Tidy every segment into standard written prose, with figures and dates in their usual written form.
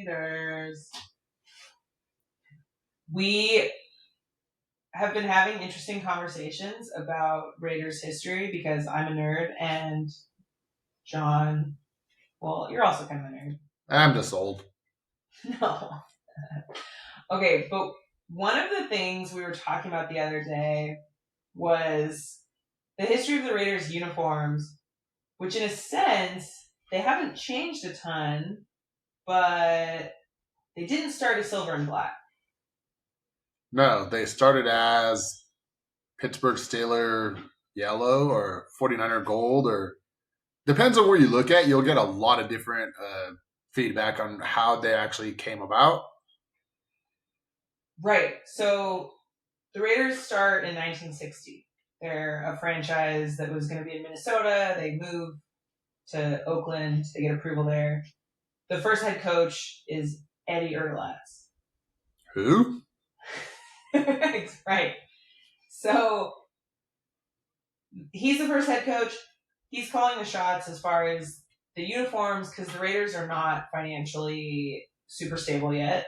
Raiders. We have been having interesting conversations about Raiders history because I'm a nerd and John, well, you're also kind of a nerd. I'm just old. No. Okay, but one of the things we were talking about the other day was the history of the Raiders uniforms, which in a sense, they haven't changed a ton, but they didn't start as silver and black. No, they started as Pittsburgh Steeler yellow or 49er gold, or depends on where you look at. You'll get a lot of different feedback on how they actually came about. Right. So the Raiders start in 1960. They're a franchise that was going to be in Minnesota. They move to Oakland. They get approval there. The first head coach is Eddie Erdelatz. Who? Right. So he's the first head coach. He's calling the shots as far as the uniforms because the Raiders are not financially super stable yet.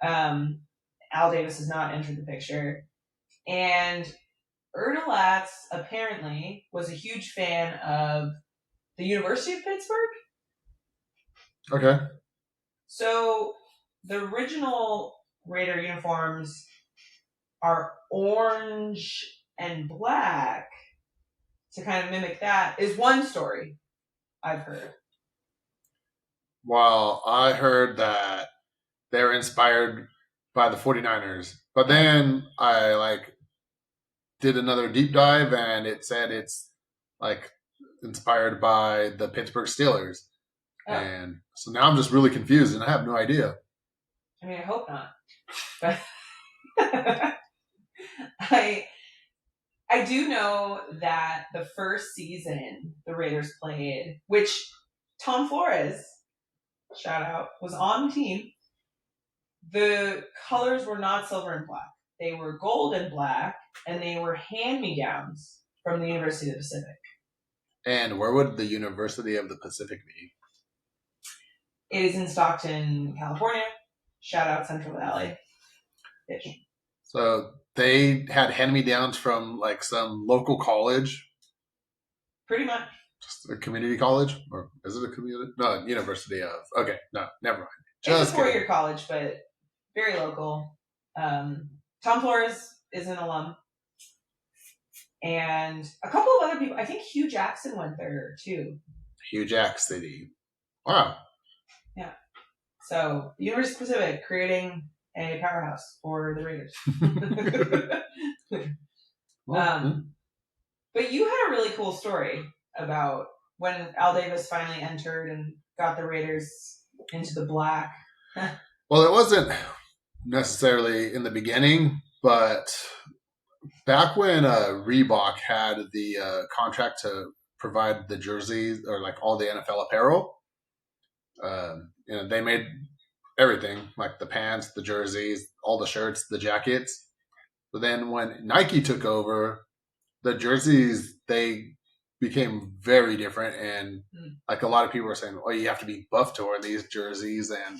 Al Davis has not entered the picture. And Erdelatz apparently was a huge fan of the University of Pittsburgh. Okay. So the original Raider uniforms are orange and black. To kind of mimic that is one story I've heard. Well, I heard that they're inspired by the 49ers. But then I did another deep dive and it said it's inspired by the Pittsburgh Steelers. Oh. And so now I'm just really confused and I have no idea. I mean, I hope not. But I do know that the first season the Raiders played, which Tom Flores, shout out, was on the team, the colors were not silver and black. They were gold and black, and they were hand-me-downs from the University of the Pacific. And where would the University of the Pacific be? It is in Stockton, California. Shout out Central Valley. So they had hand-me-downs from some local college? Pretty much. Just a community college? Or is it a community? No, University of. Okay, no, never mind. It's a 4-year college, but very local. Tom Flores is an alum. And a couple of other people. I think Hugh Jackson went there, too. Hugh Jackson City. Wow. Yeah. So, University of the Pacific creating a powerhouse for the Raiders. But you had a really cool story about when Al Davis finally entered and got the Raiders into the black. Well, it wasn't necessarily in the beginning, but back when Reebok had the contract to provide the jerseys or all the NFL apparel, they made everything, like the pants, the jerseys, all the shirts, the jackets. But then when Nike took over, the jerseys, they became very different. And a lot of people were saying, oh, you have to be buff to wear these jerseys. And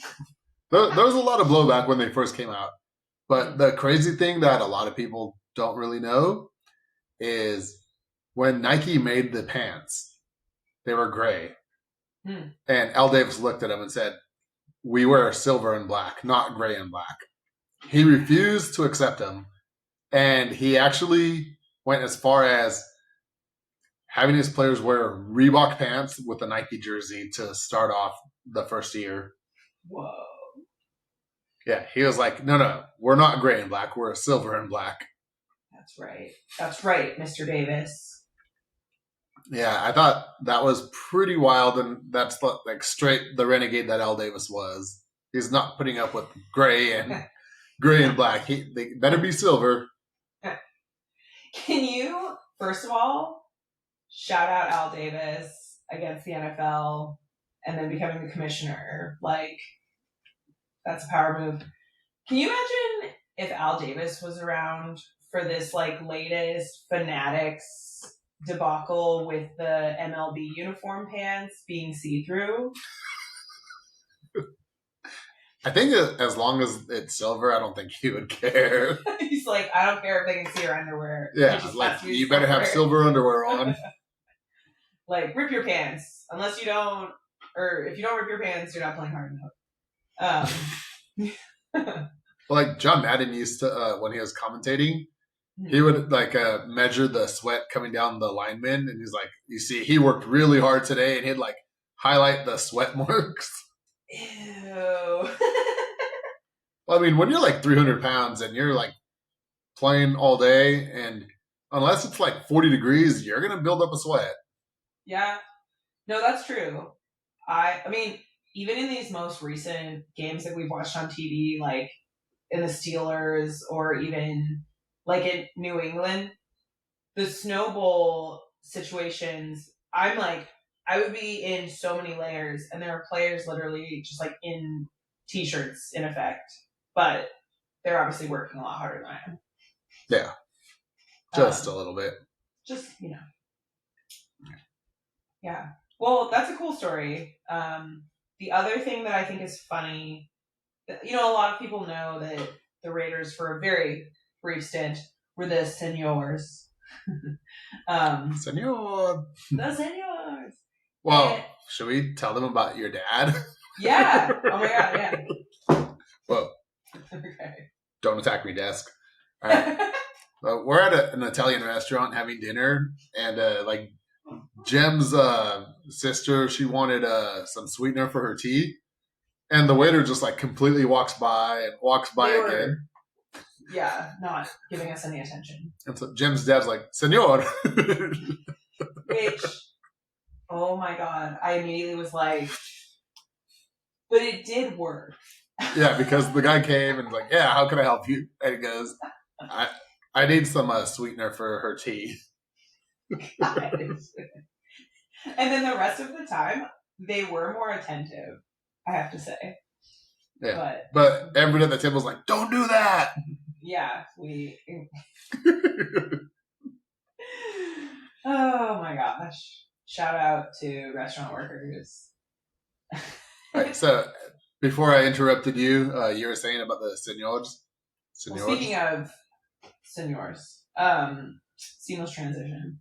there was a lot of blowback when they first came out. But the crazy thing that a lot of people don't really know is when Nike made the pants, they were gray. And Al Davis looked at them and said, we wear silver and black, not gray and black. He refused to accept them. And he actually went as far as having his players wear Reebok pants with a Nike jersey to start off the first year. Whoa. Yeah, he was like, no, we're not gray and black. We're silver and black. That's right. That's right, Mr. Davis. Yeah, I thought that was pretty wild, and that's straight the renegade that Al Davis was. He's not putting up with gray and black. They better be silver. Can you, first of all, shout out Al Davis against the NFL and then becoming the commissioner? That's a power move. Can you imagine if Al Davis was around for this latest Fanatics debacle with the MLB uniform pants being see-through? I think as long as it's silver, I don't think he would care. He's like, I don't care if they can see your underwear. Yeah, like you better have silver underwear on. Like, rip your pants. Unless you don't, or if you don't rip your pants, you're not playing hard enough. Like John Madden used to, when he was commentating, he would like measure the sweat coming down the linemen, and he's like, "You see, he worked really hard today," and he'd like highlight the sweat marks. Ew. Well, I mean, when you're like 300 pounds and you're like playing all day, and unless it's like 40 degrees, you're gonna build up a sweat. Yeah, no, that's true. I mean, even in these most recent games that we've watched on TV, like in the Steelers or even like in New England, the Snow Bowl situations, I'm like, I would be in so many layers, and there are players literally just like in t-shirts in effect, but they're obviously working a lot harder than I am. Yeah, just a little bit. Just, yeah. Well, that's a cool story. The other thing that I think is funny, a lot of people know that the Raiders, for a very brief stint, were the Senors. Senor. The Senors. Well, should we tell them about your dad? Yeah. Oh my god, yeah. Whoa. Okay. Don't attack me, desk. All right. We're at an Italian restaurant having dinner, and like Jem's sister, she wanted some sweetener for her tea, and the waiter just like completely walks by again. Yeah, not giving us any attention. And so Jem's dad's like, "Senor," which, oh my god, I immediately was like, but it did work. Yeah, because the guy came and was like, "Yeah, how can I help you?" And he goes, I need some sweetener for her tea." And then the rest of the time, they were more attentive, I have to say. Yeah, but everybody at the table was like, "Don't do that." Yeah, oh my gosh! Shout out to restaurant workers. All right, so before I interrupted you, you were saying about the senors. Well, speaking of senors, seamless transition.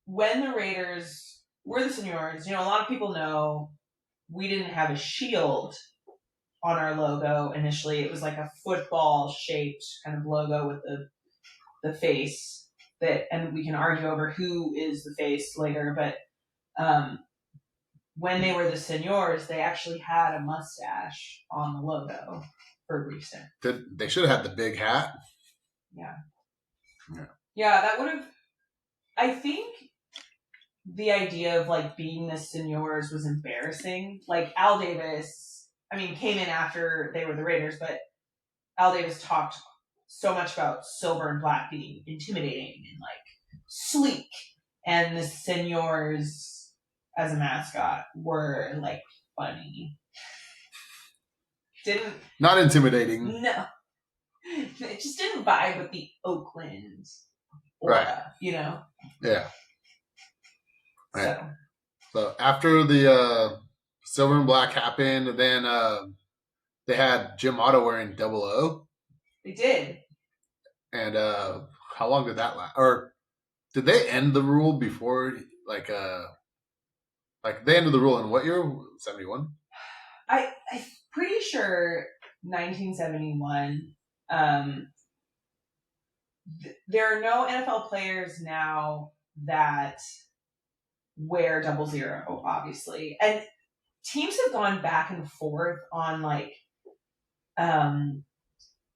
When the Raiders were the Senors, a lot of people know we didn't have a shield on our logo initially. It was like a football shaped kind of logo with the face and we can argue over who is the face later, but when they were the Senors, they actually had a mustache on the logo for a brief stint. They should have had the big hat. Yeah. Yeah, that would have. I think the idea of like being the Senors was embarrassing. Like Al Davis, came in after they were the Raiders, but Al Davis talked so much about silver and black being intimidating and like sleek, and the Senors as a mascot were like funny. Not intimidating. No, it just didn't vibe with the Oakland aura, Yeah. Right. So after the silver and black happened, then they had Jim Otto wearing 00. They did. And how long did that last? Or did they end the rule before like they ended the rule in what year? 71? I'm pretty sure 1971. There are no NFL players now that wear 00, obviously. And teams have gone back and forth on like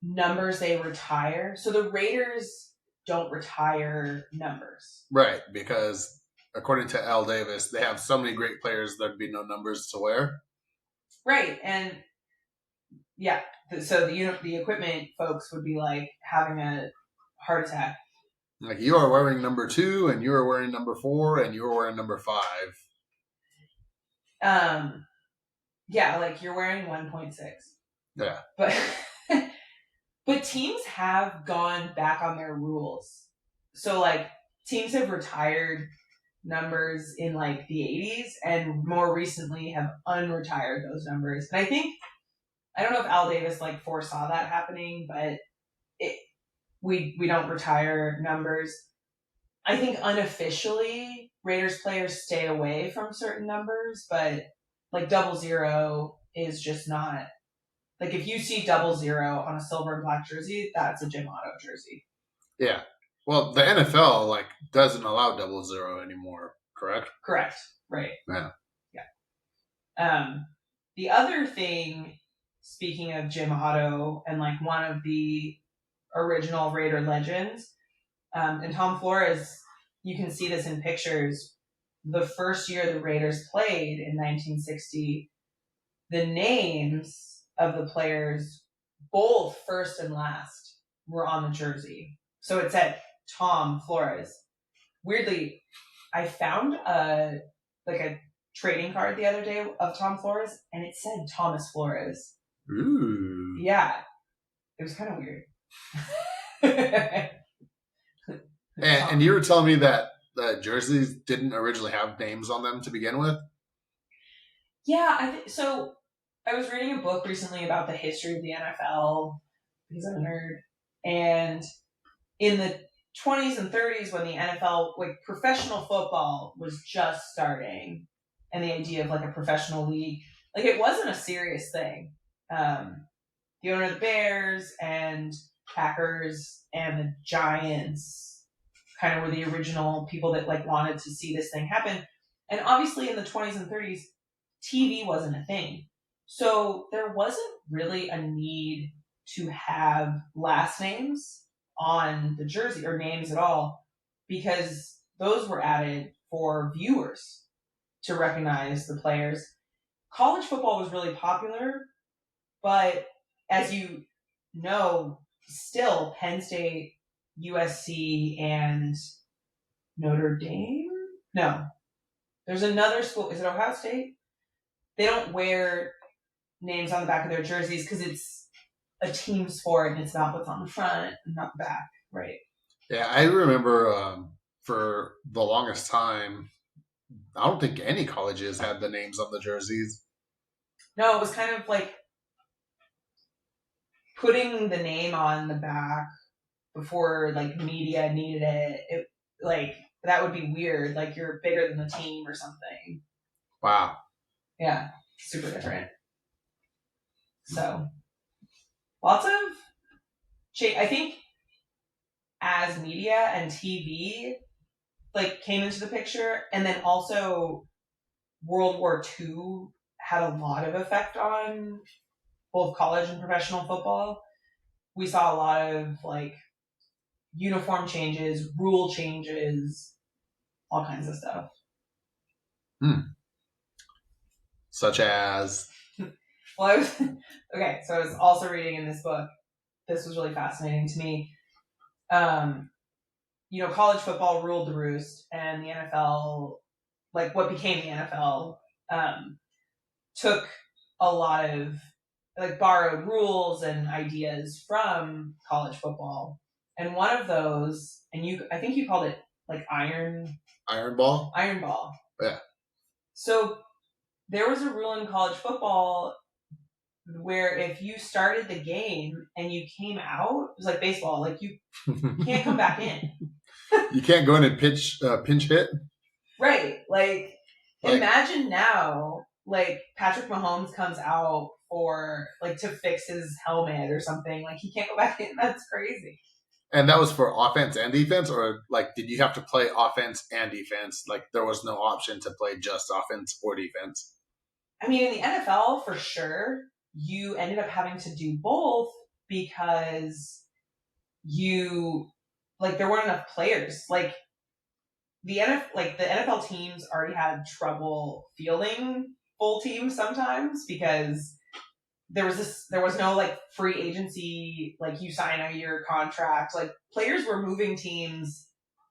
numbers they retire. So the Raiders don't retire numbers. Right, because according to Al Davis, they have so many great players there'd be no numbers to wear. Right, and yeah, so the equipment folks would be like having a heart attack. Like, you are wearing number 2, and you are wearing number 4, and you are wearing number 5. Yeah, like you're wearing 1.6. Yeah. But teams have gone back on their rules. So like teams have retired numbers in like the 80s and more recently have unretired those numbers. And I don't know if Al Davis like foresaw that happening, but we don't retire numbers. I think unofficially Raiders players stay away from certain numbers, but like 00 is just not, like if you see 00 on a silver and black jersey, that's a Jim Otto jersey. Yeah. Well, the NFL like doesn't allow 00 anymore, correct? Correct. Right. Yeah. The other thing, speaking of Jim Otto and like one of the original Raider legends, and Tom Flores, you can see this in pictures. The first year the Raiders played in 1960, the names of the players, both first and last, were on the jersey. So it said Tom Flores. Weirdly, I found a trading card the other day of Tom Flores, and it said Thomas Flores. Ooh. Yeah, it was kind of weird. And you were telling me that the jerseys didn't originally have names on them to begin with? Yeah, so. I was reading a book recently about the history of the NFL because I'm a nerd, and in the 20s and 30s when the NFL, like professional football was just starting, and the idea of like a professional league, like it wasn't a serious thing. The owner of the Bears and Packers and the Giants kind of were the original people that like wanted to see this thing happen. And obviously in the 20s and 30s, TV wasn't a thing. So there wasn't really a need to have last names on the jersey or names at all, because those were added for viewers to recognize the players. College football was really popular, but as you know, still Penn State, USC, and Notre Dame? No. There's another school. Is it Ohio State? They don't wear names on the back of their jerseys because it's a team sport and it's not what's on the front and not the back, right? Yeah, I remember for the longest time, I don't think any colleges had the names on the jerseys. No, it was kind of like putting the name on the back before like media needed it. It like that would be weird. Like you're bigger than the team or something. Wow. Yeah, super different. So lots of I think as media and TV like came into the picture, and then also World War II had a lot of effect on both college and professional football. We saw a lot of like uniform changes, rule changes, all kinds of stuff. Such as? Well, okay, so I was also reading in this book. This was really fascinating to me. College football ruled the roost, and the NFL, like what became the NFL, took a lot of like borrowed rules and ideas from college football. And one of those, and I think you called it like iron ball. Yeah. So there was a rule in college football where if you started the game and you came out, it was like baseball, like you can't come back in. You can't go in and pinch hit? Right. Like imagine now, like Patrick Mahomes comes out for like to fix his helmet or something. Like he can't go back in. That's crazy. And that was for offense and defense, or like did you have to play offense and defense? Like there was no option to play just offense or defense? I mean, in the NFL, for sure, you ended up having to do both because there weren't enough players. Like the NFL teams already had trouble fielding full teams sometimes because there was no like free agency, like you sign a year contract. Like players were moving teams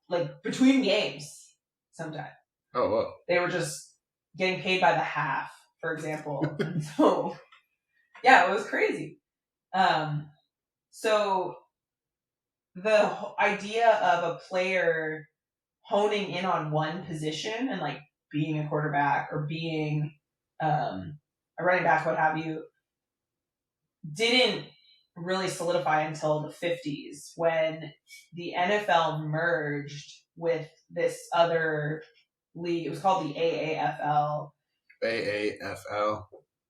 like between games sometimes. Oh, whoa. They were just getting paid by the half, for example. And so, yeah, it was crazy. So the idea of a player honing in on one position and like being a quarterback or being a running back, what have you, didn't really solidify until the 50s when the NFL merged with this other league. It was called the AAFL. AAFL.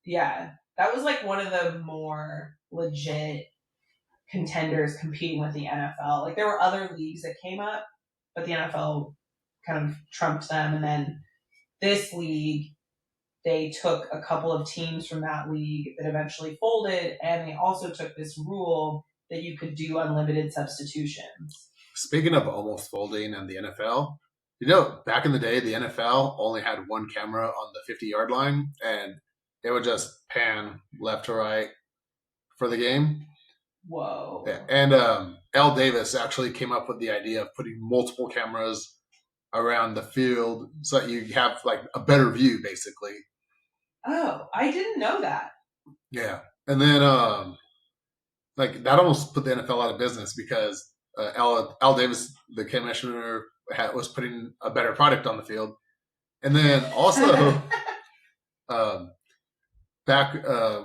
Yeah. That was like one of the more legit contenders competing with the NFL. Like there were other leagues that came up, but the NFL kind of trumped them. And then this league, they took a couple of teams from that league that eventually folded, and they also took this rule that you could do unlimited substitutions. Speaking of almost folding and the NFL, you know, back in the day, the NFL only had one camera on the 50-yard line, and it would just pan left to right for the game. Whoa. Yeah. And Al Davis actually came up with the idea of putting multiple cameras around the field so that you have like a better view, basically. Oh, I didn't know that. Yeah. And then like that almost put the NFL out of business because Al Davis, the commissioner, was putting a better product on the field. And then also back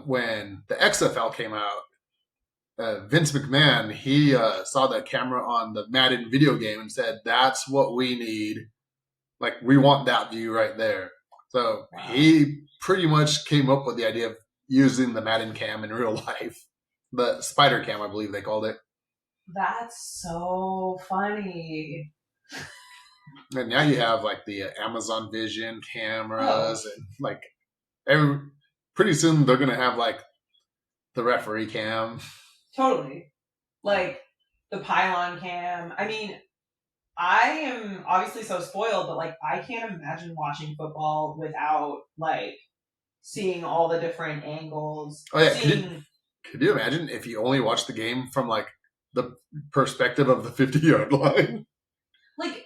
when the XFL came out, Vince McMahon, he saw the camera on the Madden video game and said, "That's what we need. Like, we want that view right there." So he pretty much came up with the idea of using the Madden cam in real life. The spider cam, I believe they called it. That's so funny. And now you have like the Amazon Vision cameras and like pretty soon they're going to have like the referee cam. Totally. Like the pylon cam. I mean, I am obviously so spoiled, but like I can't imagine watching football without like seeing all the different angles. Oh yeah, could you imagine if you only watched the game from like the perspective of the 50-yard line? Like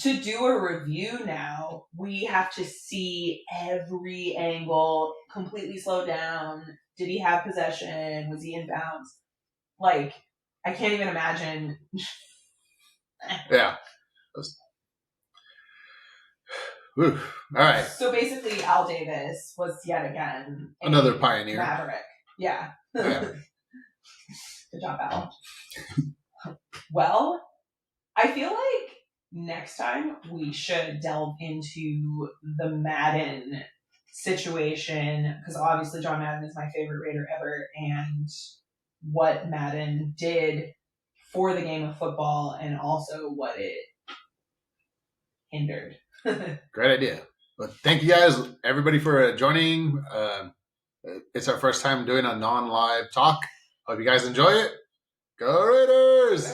to do a review now, we have to see every angle, completely slow down. Did he have possession? Was he in bounds? Like I can't even imagine. Yeah. Whew. All right. So basically, Al Davis was yet again another pioneer. Maverick. Yeah. Yeah. Good job, Al. Well, I feel like next time we should delve into the Madden situation because obviously John Madden is my favorite Raider ever, and what Madden did for the game of football and also what it hindered. Great idea. But thank you guys, everybody, for joining. It's our first time doing a non-live talk. Hope you guys enjoy it. Go Raiders!